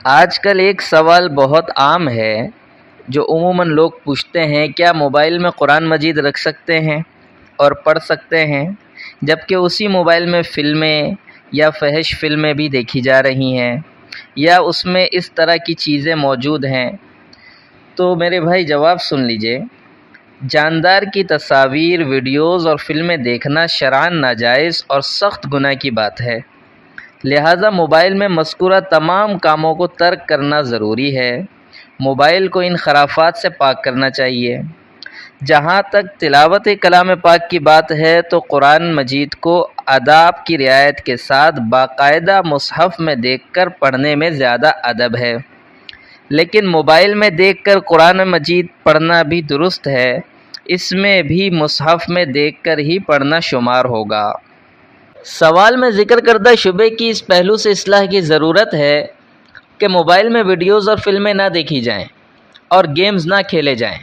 آج کل ایک سوال بہت عام ہے جو عموماً لوگ پوچھتے ہیں، کیا موبائل میں قرآن مجید رکھ سکتے ہیں اور پڑھ سکتے ہیں؟ جبکہ اسی موبائل میں فلمیں یا فحش فلمیں بھی دیکھی جا رہی ہیں یا اس میں اس طرح کی چیزیں موجود ہیں۔ تو میرے بھائی جواب سن لیجئے۔ جاندار کی تصاویر، ویڈیوز اور فلمیں دیکھنا شرعاً ناجائز اور سخت گناہ کی بات ہے، لہٰذا موبائل میں مذکورہ تمام کاموں کو ترک کرنا ضروری ہے۔ موبائل کو ان خرافات سے پاک کرنا چاہیے۔ جہاں تک تلاوت کلام پاک کی بات ہے تو قرآن مجید کو آداب کی رعایت کے ساتھ باقاعدہ مصحف میں دیکھ کر پڑھنے میں زیادہ ادب ہے، لیکن موبائل میں دیکھ کر قرآن مجید پڑھنا بھی درست ہے، اس میں بھی مصحف میں دیکھ کر ہی پڑھنا شمار ہوگا۔ سوال میں ذکر کردہ شبے کی اس پہلو سے اصلاح کی ضرورت ہے کہ موبائل میں ویڈیوز اور فلمیں نہ دیکھی جائیں اور گیمز نہ کھیلے جائیں۔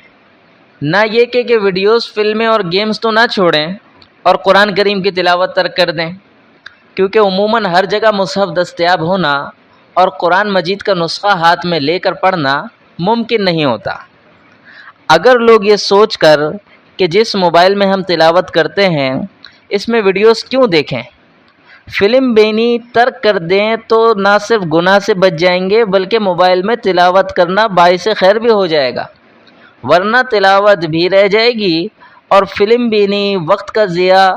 نہ یہ کہ ویڈیوز، فلمیں اور گیمز تو نہ چھوڑیں اور قرآن کریم کی تلاوت ترک کر دیں، کیونکہ عموماً ہر جگہ مصحف دستیاب ہونا اور قرآن مجید کا نسخہ ہاتھ میں لے کر پڑھنا ممکن نہیں ہوتا۔ اگر لوگ یہ سوچ کر کہ جس موبائل میں ہم تلاوت کرتے ہیں اس میں ویڈیوز کیوں دیکھیں، فلم بینی ترک کر دیں تو نہ صرف گناہ سے بچ جائیں گے بلکہ موبائل میں تلاوت کرنا باعث خیر بھی ہو جائے گا، ورنہ تلاوت بھی رہ جائے گی اور فلم بینی، وقت کا ضیاع،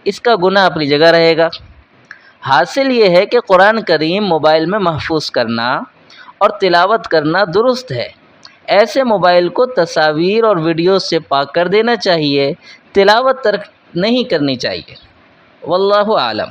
اس کا گناہ اپنی جگہ رہے گا۔ حاصل یہ ہے کہ قرآن کریم موبائل میں محفوظ کرنا اور تلاوت کرنا درست ہے۔ ایسے موبائل کو تصاویر اور ویڈیوز سے پاک کر دینا چاہیے، تلاوت ترک نہیں کرنی چاہیے۔ واللہ اعلم۔